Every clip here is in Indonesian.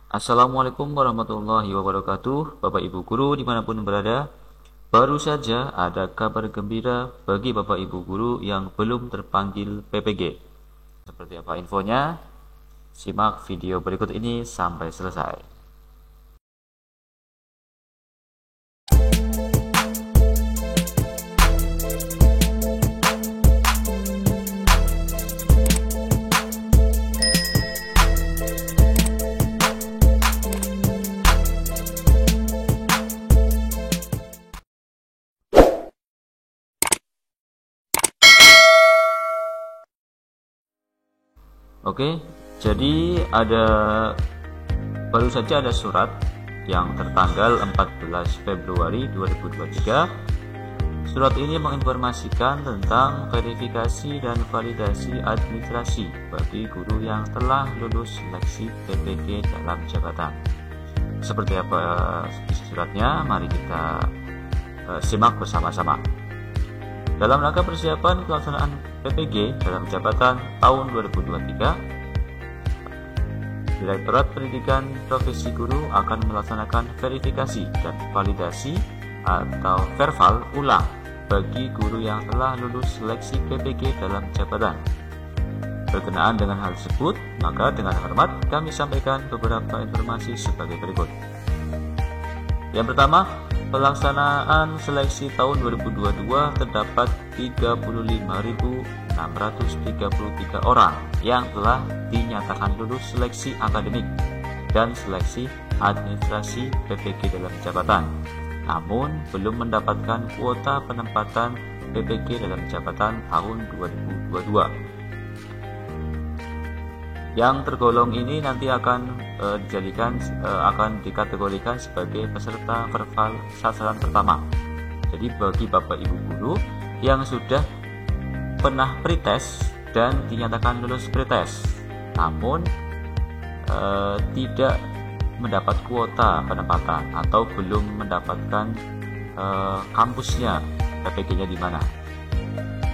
Assalamualaikum warahmatullahi wabarakatuh, Bapak Ibu Guru dimanapun berada. Baru saja ada kabar gembira bagi Bapak Ibu Guru yang belum terpanggil PPG. Seperti apa infonya? Simak video berikut ini sampai selesai. Oke, jadi baru saja ada surat yang tertanggal 14 Februari 2023. Surat ini menginformasikan tentang verifikasi dan validasi administrasi bagi guru yang telah lulus seleksi PPG dalam jabatan. Seperti apa isi suratnya? Mari kita simak bersama-sama. Dalam rangka persiapan pelaksanaan PPG dalam jabatan tahun 2023, Direktorat Pendidikan Profesi Guru akan melaksanakan verifikasi dan validasi atau verval ulang bagi guru yang telah lulus seleksi PPG dalam jabatan. Berkenaan dengan hal tersebut, maka dengan hormat kami sampaikan beberapa informasi sebagai berikut. Yang pertama, pelaksanaan seleksi tahun 2022 terdapat 35.633 orang yang telah dinyatakan lulus seleksi akademik dan seleksi administrasi PPG dalam jabatan, namun belum mendapatkan kuota penempatan PPG dalam jabatan tahun 2022. Yang tergolong ini nanti akan dikategorikan sebagai peserta verval sasaran pertama. Jadi bagi Bapak Ibu Guru yang sudah pernah pretest dan dinyatakan lulus pretest, namun tidak mendapat kuota penempatan atau belum mendapatkan kampusnya PPG-nya di mana.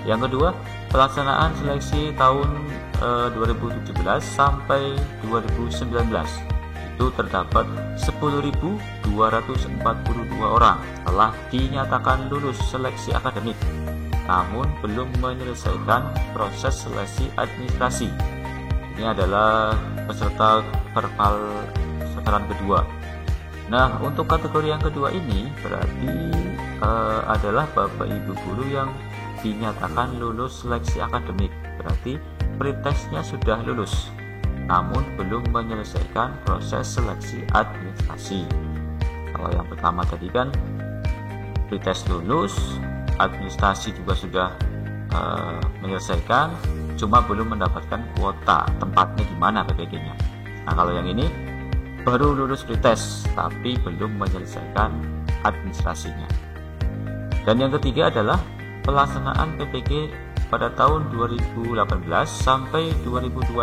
Yang kedua, pelaksanaan seleksi tahun 2017 sampai 2019 itu terdapat 10.242 orang telah dinyatakan lulus seleksi akademik, namun belum menyelesaikan proses seleksi administrasi. Ini adalah peserta verval sasaran kedua. Nah, untuk kategori yang kedua ini berarti adalah Bapak Ibu Guru yang dinyatakan lulus seleksi akademik, berarti pretestnya sudah lulus namun belum menyelesaikan proses seleksi administrasi. Kalau yang pertama tadi kan pretest lulus, administrasi juga sudah menyelesaikan, cuma belum mendapatkan kuota tempatnya di mana PPG-nya. Nah, kalau yang ini baru lulus pretest tapi belum menyelesaikan administrasinya. Dan yang ketiga adalah pelaksanaan PPG pada tahun 2018 sampai 2021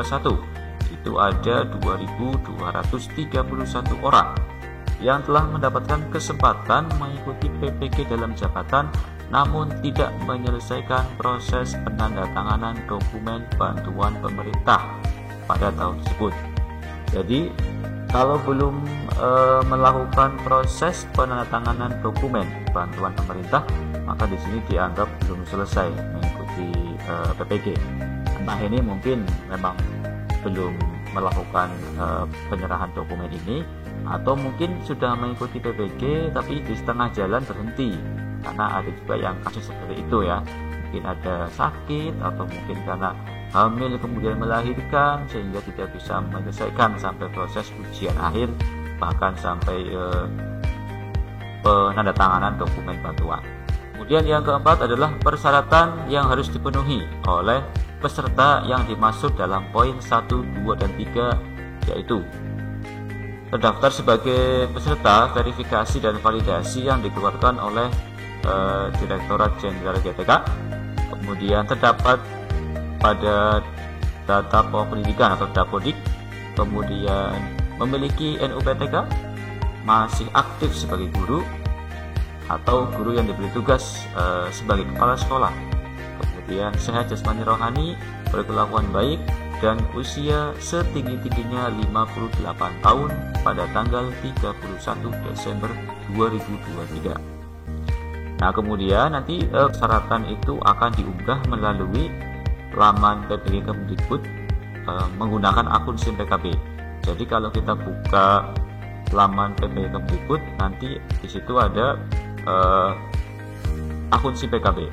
itu ada 2.231 orang yang telah mendapatkan kesempatan mengikuti PPG dalam jabatan namun tidak menyelesaikan proses penandatanganan dokumen bantuan pemerintah pada tahun tersebut. Jadi kalau belum melakukan proses penandatanganan dokumen bantuan pemerintah, maka di sini dianggap belum selesai mengikuti PPG. Entah ini mungkin memang belum melakukan penyerahan dokumen ini, atau mungkin sudah mengikuti PPG tapi di setengah jalan berhenti, karena ada juga yang kasus seperti itu ya. Mungkin ada sakit atau mungkin karena hamil kemudian melahirkan sehingga tidak bisa menyelesaikan sampai proses ujian akhir, bahkan sampai penandatanganan dokumen bantuan. Kemudian yang keempat adalah persyaratan yang harus dipenuhi oleh peserta yang dimaksud dalam poin 1, 2, dan 3, yaitu terdaftar sebagai peserta verifikasi dan validasi yang dikeluarkan oleh Direktorat Jenderal GTK, kemudian terdapat pada data pendidikan atau Dapodik, kemudian memiliki NUPTK, masih aktif sebagai guru atau guru yang diberi tugas sebagai kepala sekolah, kemudian sehat jasmani rohani, berkelakuan baik, dan usia setinggi-tingginya 58 tahun pada tanggal 31 Desember 2023. Nah, kemudian nanti persyaratan itu akan diunggah melalui laman PPK Kemdikbud menggunakan akun SIM PKB. Jadi kalau kita buka laman PPK Kemdikbud, nanti di situ ada akun SIM PKB.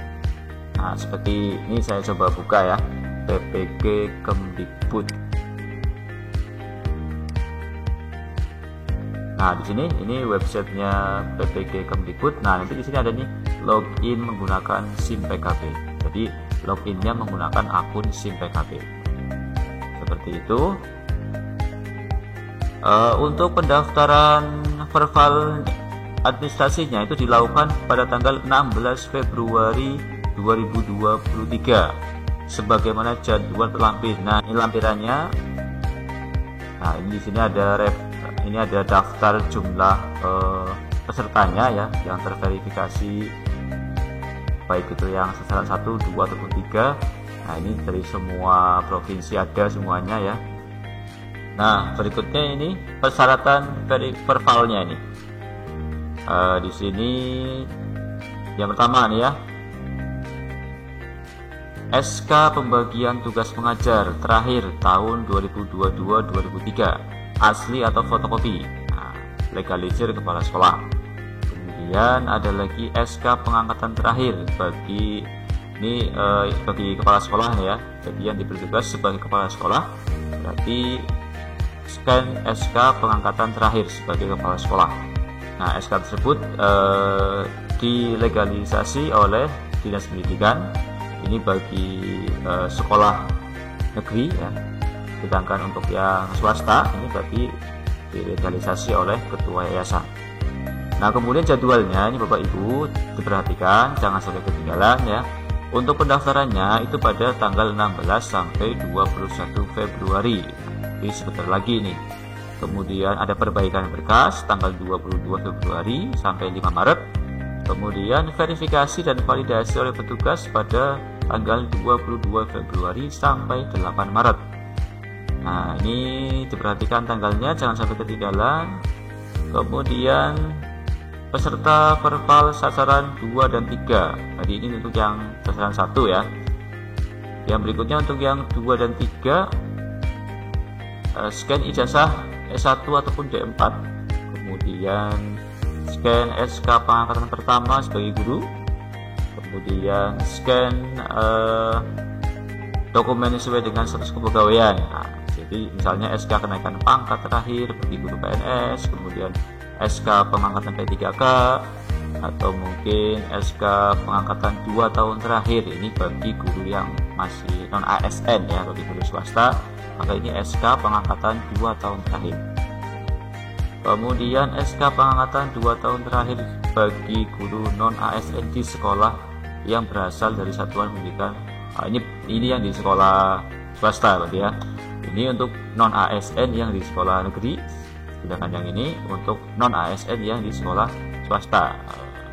Nah, seperti ini saya coba buka ya, PPK Kemdikbud. Nah, di sini ini websitenya PPK Kemdikbud. Nah, nanti di sini ada nih login menggunakan SIM PKB. Jadi loginnya menggunakan akun SIM PKB. Seperti itu. Untuk pendaftaran verbal administrasinya itu dilakukan pada tanggal 16 Februari 2023 sebagaimana jadwal terlampir. Nah, ini lampirannya. Nah, ini di sini ada daftar jumlah pesertanya ya yang terverifikasi, baik itu yang sasaran 1, 2 ataupun 3. Nah, ini dari semua provinsi ada semuanya ya. Nah, berikutnya ini persyaratan verbalnya ini. Di sini yang pertama nih ya, SK pembagian tugas pengajar terakhir tahun 2022-2023 asli atau fotokopi. Nah, legalisir kepala sekolah. Kemudian ada lagi SK pengangkatan terakhir bagi kepala sekolah nih ya. Jadi yang diberi tugas sebagai kepala sekolah berarti scan SK pengangkatan terakhir sebagai kepala sekolah. Nah, SK tersebut dilegalisasi oleh Dinas Pendidikan. Ini bagi sekolah negeri ya. Sedangkan untuk yang swasta ini berarti dilegalisasi oleh ketua yayasan. Nah, kemudian jadwalnya ini Bapak Ibu diperhatikan, jangan sampai ketinggalan ya. Untuk pendaftarannya itu pada tanggal 16 sampai 21 Februari. Jadi sebentar lagi nih. Kemudian ada perbaikan berkas tanggal 22 Februari sampai 5 Maret. Kemudian verifikasi dan validasi oleh petugas pada tanggal 22 Februari sampai 8 Maret. Nah, ini diperhatikan tanggalnya, jangan sampai ketinggalan. Kemudian peserta verbal sasaran 2 dan 3. Tadi ini untuk yang sasaran 1 ya. Yang berikutnya untuk yang 2 dan 3 scan ijazah S1 ataupun D4. Kemudian scan SK pengangkatan pertama sebagai guru. Kemudian scan dokumen sesuai dengan status kepegawaian. Nah, jadi misalnya SK kenaikan pangkat terakhir bagi guru PNS, kemudian SK pengangkatan P3K, atau mungkin SK pengangkatan 2 tahun terakhir. Ini bagi guru yang masih non ASN ya, bagi guru swasta, maka ini SK pengangkatan 2 tahun terakhir. Kemudian SK pengangkatan 2 tahun terakhir bagi guru non ASN di sekolah yang berasal dari satuan pendidikan. Ini yang di sekolah swasta berarti ya. Ini untuk non ASN yang di sekolah negeri, sedangkan yang ini untuk non ASN yang di sekolah swasta.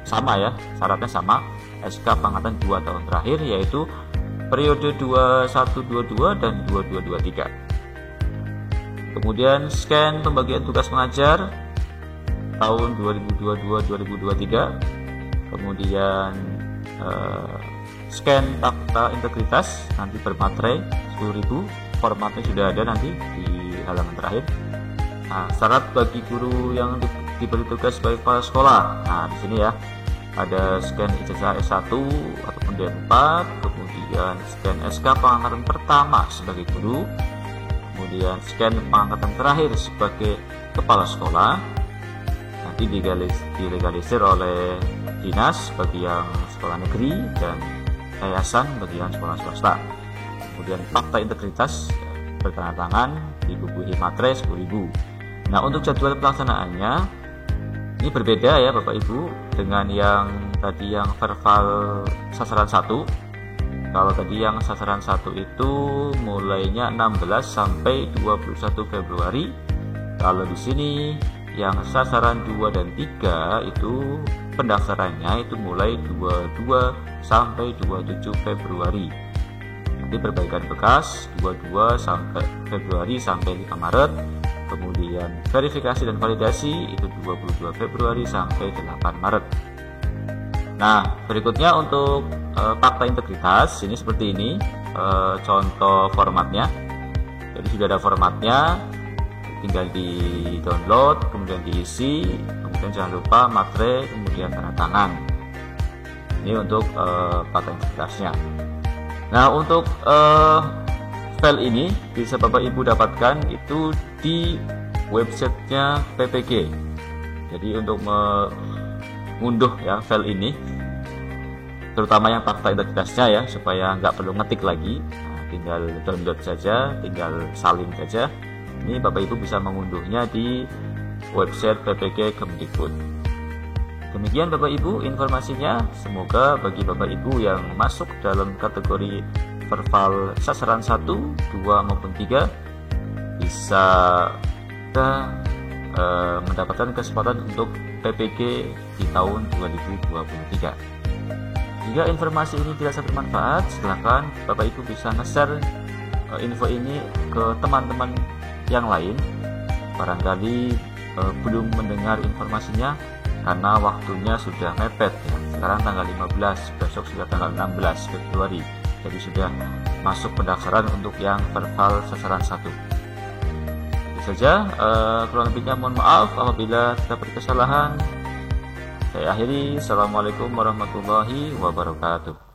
Sama ya, syaratnya sama. SK pengangkatan 2 tahun terakhir yaitu periode 2122 dan 2223. Kemudian scan pembagian tugas pengajar tahun 2022-2023. Kemudian scan fakta integritas nanti bermaterai 10.000. Formatnya sudah ada nanti di halaman terakhir. Nah, syarat bagi guru yang diberi tugas sebagai kepala sekolah. Nah, di sini ya ada scan ijazah S1 ataupun D4, kemudian scan SK pengangkatan pertama sebagai guru, kemudian scan pengangkatan terakhir sebagai kepala sekolah. Nanti dilegalisir oleh dinas bagi yang sekolah negeri dan yayasan bagi yang sekolah swasta. Kemudian fakta integritas bertanda tangan di buku materai 10.000. Nah, untuk jadwal pelaksanaannya ini berbeda ya Bapak Ibu dengan yang tadi yang verbal sasaran 1. Kalau tadi yang sasaran 1 itu mulainya 16 sampai 21 Februari. Kalau di sini yang sasaran 2 dan 3 itu pendaftarannya itu mulai 22 sampai 27 Februari. Nanti Nanti perbaikan bekas 22 sampai Februari sampai 5 Maret. Kemudian verifikasi dan validasi itu 22 Februari sampai 8 Maret. Nah, berikutnya untuk fakta integritas ini seperti ini contoh formatnya. Jadi sudah ada formatnya, tinggal di download, kemudian diisi, kemudian jangan lupa materai, kemudian tanda tangan. Ini untuk fakta integritasnya. Nah, untuk file ini bisa Bapak Ibu dapatkan itu di websitenya PPG. Jadi untuk mengunduh ya file ini, terutama yang fakta integritasnya ya, supaya nggak perlu ngetik lagi, tinggal download saja, tinggal salin saja. Ini Bapak Ibu bisa mengunduhnya di website PPG Kemdikbud. Demikian Bapak Ibu informasinya. Semoga bagi Bapak Ibu yang masuk dalam kategori Verval sasaran 1, 2 maupun 3 bisa mendapatkan kesempatan untuk PPG di tahun 2023. Jika informasi ini dirasa bermanfaat, silakan Bapak Ibu bisa nge-share info ini ke teman-teman yang lain. Barangkali belum mendengar informasinya karena waktunya sudah mepet ya. Sekarang tanggal 15, besok sudah tanggal 16 Februari. Jadi sudah masuk pendaftaran untuk yang Verval sasaran 1. Itu saja, kurang lebihnya mohon maaf apabila terdapat kesalahan. Saya akhiri. Assalamualaikum warahmatullahi wabarakatuh.